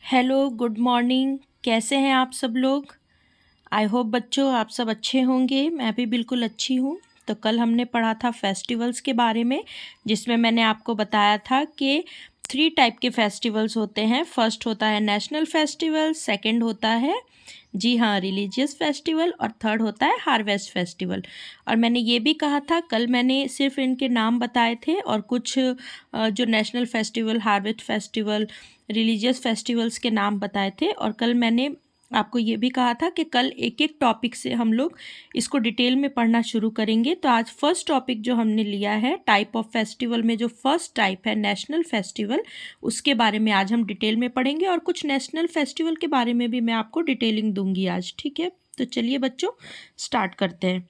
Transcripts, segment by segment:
Hello, good morning. कैसे हैं आप सब लोग? आई होप बच्चों आप सब अच्छे होंगे। मैं भी बिल्कुल अच्छी हूँ। तो कल हमने पढ़ा था फेस्टिवल्स के बारे में, जिसमें मैंने आपको बताया था कि 3 टाइप के फेस्टिवल्स होते हैं। फर्स्ट होता है नेशनल फेस्टिवल, सेकंड होता है जी हाँ रिलीजियस फेस्टिवल, और थर्ड होता है हार्वेस्ट फेस्टिवल। और मैंने ये भी कहा था, कल मैंने सिर्फ इनके नाम बताए थे और कुछ जो national festival, harvest festival, religious festivals के नाम बताए थे। और कल मैंने आपको ये भी कहा था कि कल एक एक टॉपिक से हम लोग इसको डिटेल में पढ़ना शुरू करेंगे। तो आज फर्स्ट टॉपिक जो हमने लिया है टाइप ऑफ फेस्टिवल में, जो फर्स्ट टाइप है नेशनल फेस्टिवल, उसके बारे में आज हम डिटेल में पढ़ेंगे। और कुछ नेशनल फेस्टिवल के बारे में भी मैं आपको डिटेलिंग दूंगी आज, ठीक है? तो चलिए बच्चों स्टार्ट करते हैं।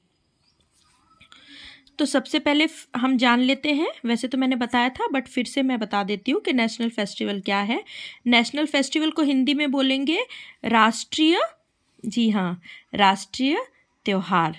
तो सबसे पहले हम जान लेते हैं, वैसे तो मैंने बताया था बट फिर से मैं बता देती हूँ कि नेशनल फेस्टिवल क्या है। नेशनल फेस्टिवल को हिंदी में बोलेंगे राष्ट्रीय, जी हाँ, राष्ट्रीय त्योहार।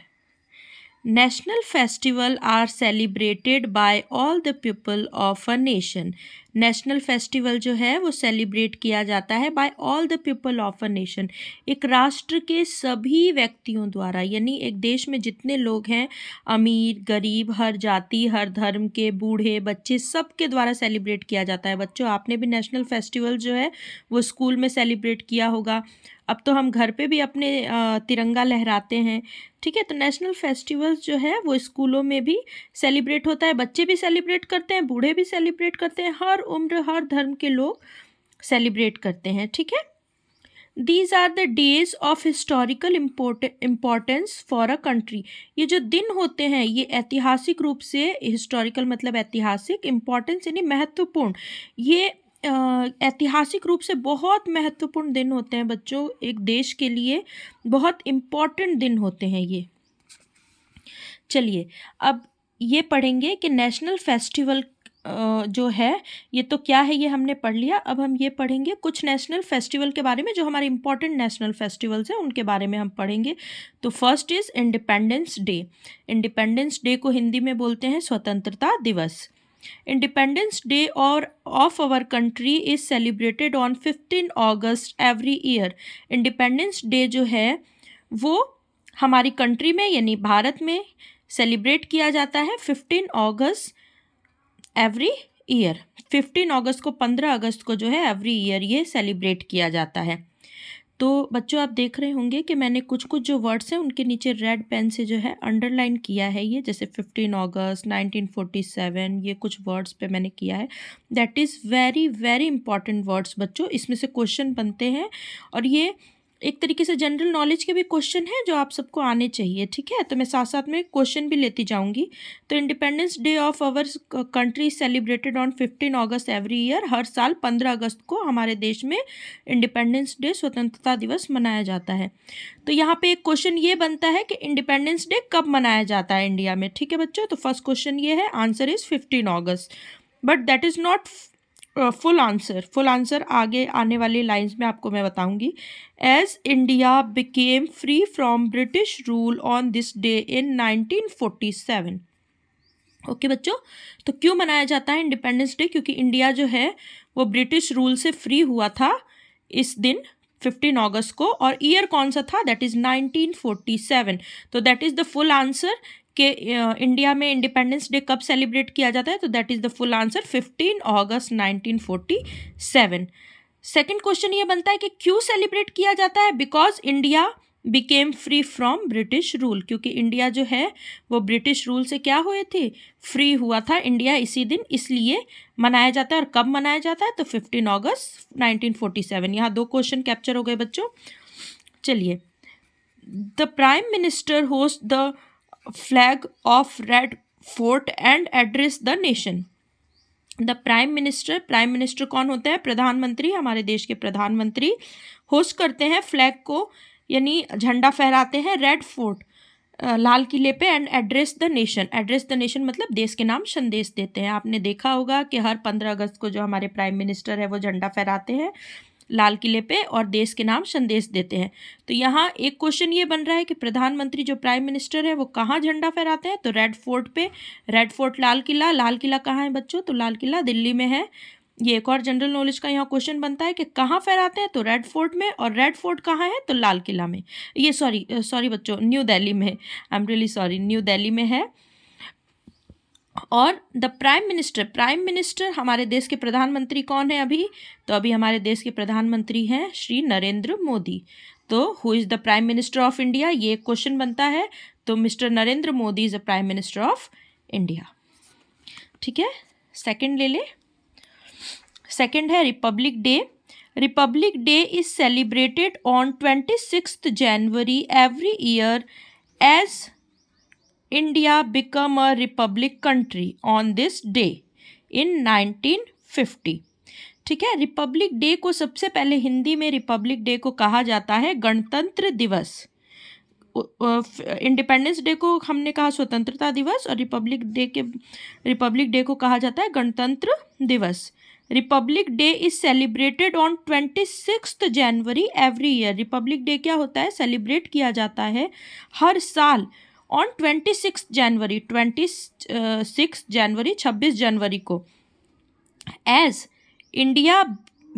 National festival are celebrated by all the people of a nation. National festival जो है वो सेलिब्रेट किया जाता है by all the people of a nation, एक राष्ट्र के सभी व्यक्तियों द्वारा। यानी एक देश में जितने लोग हैं, अमीर गरीब, हर जाति हर धर्म के, बूढ़े बच्चे, सबके द्वारा सेलिब्रेट किया जाता है। बच्चों आपने भी नेशनल फेस्टिवल जो है वो स्कूल में सेलिब्रेट किया होगा। अब तो हम घर पे भी अपने तिरंगा लहराते हैं, ठीक है? तो नेशनल फेस्टिवल्स जो है वो स्कूलों में भी सेलिब्रेट होता है, बच्चे भी सेलिब्रेट करते हैं, बूढ़े भी सेलिब्रेट करते हैं, हर उम्र हर धर्म के लोग सेलिब्रेट करते हैं, ठीक है? These are the days of historical importance for a country. ये जो दिन होते हैं ये ऐतिहासिक रूप से, हिस्टोरिकल मतलब ऐतिहासिक, इम्पोर्टेंस यानी महत्वपूर्ण, ये ऐतिहासिक रूप से बहुत महत्वपूर्ण दिन होते हैं बच्चों। एक देश के लिए बहुत इम्पॉर्टेंट दिन होते हैं ये। चलिए अब ये पढ़ेंगे कि नेशनल फेस्टिवल जो है ये तो क्या है, ये हमने पढ़ लिया। अब हम ये पढ़ेंगे कुछ नेशनल फेस्टिवल के बारे में, जो हमारे इंपॉर्टेंट नेशनल फेस्टिवल्स हैं उनके बारे में हम पढ़ेंगे। तो first is independence day. Independence day को हिंदी में बोलते हैं स्वतंत्रता दिवस। इंडिपेंडेंस डे और of our country is celebrated on 15 August every year. Independence day जो है वो हमारी कंट्री में यानी भारत में सेलिब्रेट किया जाता है 15 अगस्त एवरी ईयर। 15 अगस्त को, 15 अगस्त को जो है एवरी ईयर ये सेलिब्रेट किया जाता है। तो बच्चों आप देख रहे होंगे कि मैंने कुछ कुछ जो वर्ड्स हैं उनके नीचे रेड पेन से जो है अंडरलाइन किया है, ये जैसे 15 अगस्त 1947, ये कुछ वर्ड्स पे मैंने किया है। That is very very important words बच्चों, इसमें से क्वेश्चन बनते हैं और ये एक तरीके से जनरल नॉलेज के भी क्वेश्चन हैं जो आप सबको आने चाहिए, ठीक है? तो मैं साथ साथ में क्वेश्चन भी लेती जाऊंगी। तो independence day of our country celebrated on 15 August every year. हर साल 15 अगस्त को हमारे देश में इंडिपेंडेंस डे, स्वतंत्रता दिवस मनाया जाता है। तो यहाँ पे एक क्वेश्चन ये बनता है कि इंडिपेंडेंस डे कब मनाया जाता है इंडिया में, ठीक है बच्चों? तो फर्स्ट क्वेश्चन ये है, answer is 15 August, but that is not full answer. Full answer आगे आने वाली लाइंस में आपको मैं बताऊंगी। As India became free from British rule on this day in 1947। Okay बच्चों, तो क्यों मनाया जाता है इंडिपेंडेंस डे? क्योंकि इंडिया जो है वो ब्रिटिश रूल से फ्री हुआ था इस दिन 15 अगस्त को। और ईयर कौन सा था? That is 1947। तो that is the full answer कि इंडिया में इंडिपेंडेंस डे कब सेलिब्रेट किया जाता है। तो that is the full answer 15 August 1947। Second question ये बनता है कि क्यों सेलिब्रेट किया जाता है? Because India became free from British rule, क्योंकि इंडिया जो है वो ब्रिटिश रूल से क्या हुए थे? फ्री हुआ था इंडिया इसी दिन, इसलिए मनाया जाता है। और कब मनाया जाता है? तो 15 अगस्त 1947। यहाँ 2 क्वेश्चन कैप्चर हो गए बच्चों। चलिए, the prime minister host the flag of red fort and address the nation. The prime minister, prime minister कौन होते हैं? प्रधानमंत्री, हमारे देश के प्रधानमंत्री होस्ट करते हैं फ्लैग को, यानी झंडा फहराते हैं रेड फोर्ट, लाल किले पे, and address the nation. Address the nation मतलब देश के नाम संदेश देते हैं। आपने देखा होगा कि हर 15 अगस्त को जो हमारे प्राइम मिनिस्टर है वो झंडा फहराते हैं लाल किले पे और देश के नाम संदेश देते हैं। तो यहाँ एक क्वेश्चन ये बन रहा है कि प्रधानमंत्री जो प्राइम मिनिस्टर है वो कहाँ झंडा फहराते हैं? तो रेड फोर्ट पे। रेड फोर्ट लाल किला, लाल किला कहाँ है बच्चों? तो लाल किला दिल्ली में है। ये एक और जनरल नॉलेज का यहाँ क्वेश्चन बनता है कि कहाँ फहराते हैं, तो रेड फोर्ट में, और रेड फोर्ट कहाँ है, तो लाल किला में। ये सॉरी बच्चों, न्यू दिल्ली में, I am really sorry, new Delhi में है। और द प्राइम मिनिस्टर हमारे देश के प्रधानमंत्री कौन है अभी, तो अभी हमारे देश के प्रधानमंत्री हैं श्री नरेंद्र मोदी। तो who is the prime minister of India, ये एक क्वेश्चन बनता है, तो mister Narendra Modi is the prime minister of India. ठीक है, सेकंड ले ले। सेकंड है republic day. Republic day is celebrated on 26 January every year as India became a republic country on this day in 1950। ठीक है, रिपब्लिक डे को सबसे पहले हिंदी में रिपब्लिक डे को कहा जाता है गणतंत्र दिवस। इंडिपेंडेंस डे को हमने कहा स्वतंत्रता दिवस, और रिपब्लिक डे को कहा जाता है गणतंत्र दिवस। Republic day is celebrated on 26 January every year. Republic day क्या होता है, सेलिब्रेट किया जाता है हर साल ऑन 26 जनवरी 26 जनवरी को, as India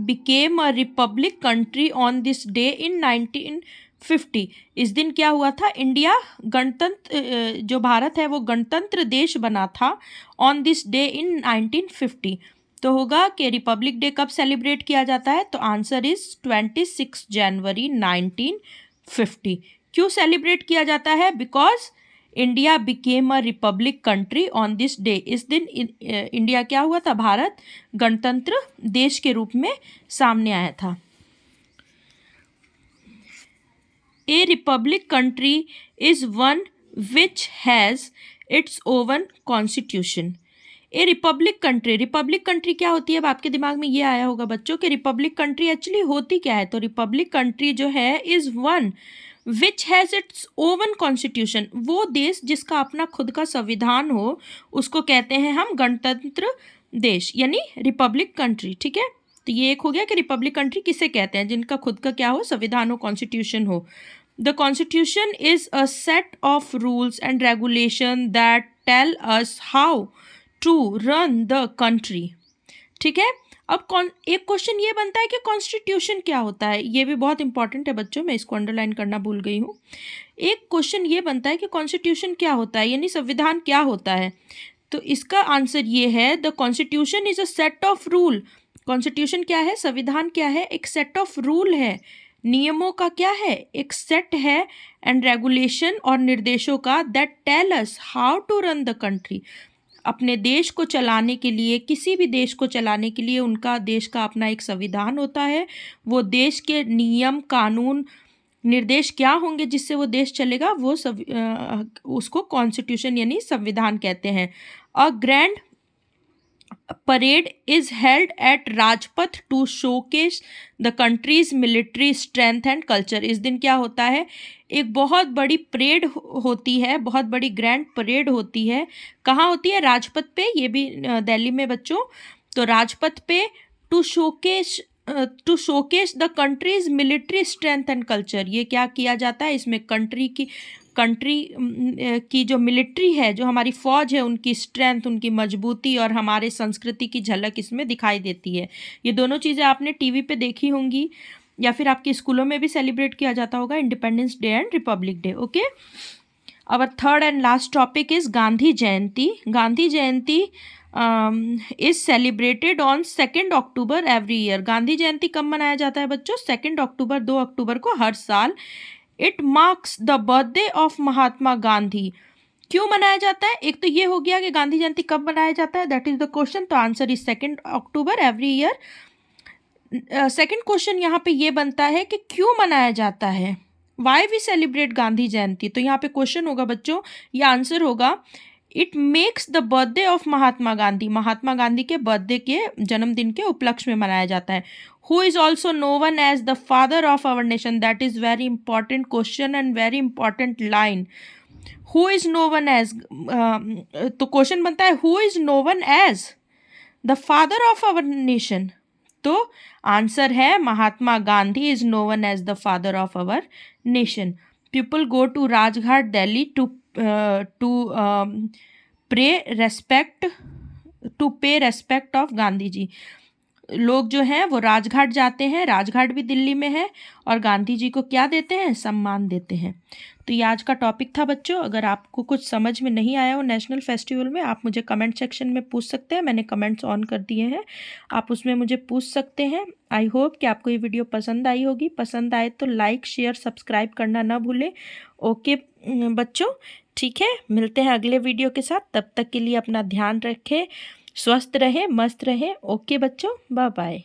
became a republic country on this day in 1950। इस दिन क्या हुआ था, इंडिया गणतंत्र, जो भारत है वो गणतंत्र देश बना था ऑन दिस डे इन 1950। तो होगा कि रिपब्लिक डे कब सेलिब्रेट किया जाता है, तो आंसर इज 26 जनवरी 1950। क्यों सेलिब्रेट किया जाता है, because India became a republic country on this day. इस दिन इंडिया क्या हुआ था, भारत गणतंत्र देश के रूप में सामने आया था। ए Republic country is one which has its oven constitution. A Republic country क्या होती है, अब आपके दिमाग में ये आया होगा बच्चों कि रिपब्लिक कंट्री एक्चुअली होती क्या है। तो रिपब्लिक कंट्री जो है is one which has its oven constitution. वो देश जिसका अपना खुद का संविधान हो उसको कहते हैं हम गणतंत्र देश, यानी रिपब्लिक कंट्री। ठीक है, तो ये एक हो गया कि रिपब्लिक कंट्री किसे कहते हैं, जिनका खुद का क्या हो, संविधान हो, कॉन्स्टिट्यूशन हो। The constitution is a set of rules and regulation that tell us how to run the country. ठीक है, अब एक क्वेश्चन ये बनता है कि कॉन्स्टिट्यूशन क्या होता है। ये भी बहुत इंपॉर्टेंट है बच्चों, मैं इसको अंडरलाइन करना भूल गई हूँ। एक क्वेश्चन ये बनता है कि कॉन्स्टिट्यूशन क्या होता है, यानी संविधान क्या होता है। तो इसका आंसर ये है, the constitution is a set of rule. Constitution क्या है, संविधान क्या है, एक सेट ऑफ रूल है, नियमों का क्या है, एक सेट है, एंड रेगुलेशन और निर्देशों का, that tell us how to run the country. अपने देश को चलाने के लिए, किसी भी देश को चलाने के लिए उनका देश का अपना एक संविधान होता है। वो देश के नियम, कानून, निर्देश क्या होंगे जिससे वो देश चलेगा, वो उसको कॉन्स्टिट्यूशन यानी संविधान कहते हैं। A grand parade is held at Rajpath to showcase the country's military strength and culture. इस दिन क्या होता है, एक बहुत बड़ी परेड होती है, बहुत बड़ी ग्रैंड परेड होती है। कहाँ होती है, राजपथ पे, ये भी दिल्ली में बच्चों। तो राजपथ पे to showcase the country's military strength and culture. ये क्या किया जाता है, इसमें कंट्री की जो मिलिट्री है, जो हमारी फ़ौज है, उनकी स्ट्रेंथ, उनकी मजबूती और हमारे संस्कृति की झलक इसमें दिखाई देती है। ये दोनों चीज़ें आपने टीवी पे देखी होंगी या फिर आपके स्कूलों में भी सेलिब्रेट किया जाता होगा, independence day and republic day. Okay, our third and last topic is Gandhi Jayanti. Gandhi Jayanti is celebrated on 2 October every year. Gandhi Jayanti कब मनाया जाता है बच्चों, 2 अक्टूबर, 2 अक्टूबर को हर साल। It marks the birthday of Mahatma Gandhi. क्यों मनाया जाता है, एक तो ये हो गया कि गांधी जयंती कब मनाया जाता है, दैट इज द क्वेश्चन। तो answer is 2 October every year. Second question यहाँ पे ये बनता है कि क्यों मनाया जाता है, why we celebrate Gandhi Jayanti. तो यहाँ पे क्वेश्चन होगा बच्चों, ये आंसर होगा, it makes the birthday of Mahatma Gandhi. Mahatma Gandhi के बर्थडे के, जन्मदिन के उपलक्ष्य में मनाया जाता है। Who is also known as the father of our nation. That is very important question and very important line. Who is known as, तो क्वेश्चन बनता है who is known as the father of our nation. तो answer है Mahatma Gandhi is known as the father of our nation. People go to Rajghat Delhi to pay respect of Gandhi ji. लोग जो हैं वो राजघाट जाते हैं, राजघाट भी दिल्ली में है, और गांधी जी को क्या देते हैं, सम्मान देते हैं। तो ये आज का टॉपिक था बच्चों। अगर आपको कुछ समझ में नहीं आया हो नेशनल फेस्टिवल में, आप मुझे कमेंट सेक्शन में पूछ सकते हैं। मैंने कमेंट्स ऑन कर दिए हैं, आप उसमें मुझे पूछ सकते हैं। आई होप कि आपको ये वीडियो पसंद आई होगी। पसंद आए तो लाइक शेयर सब्सक्राइब करना ना भूलें। ओके बच्चों, ठीक है, मिलते हैं अगले वीडियो के साथ। तब तक के लिए अपना ध्यान रखें, स्वस्थ रहें, मस्त रहें। ओके बच्चों, बाय बाय।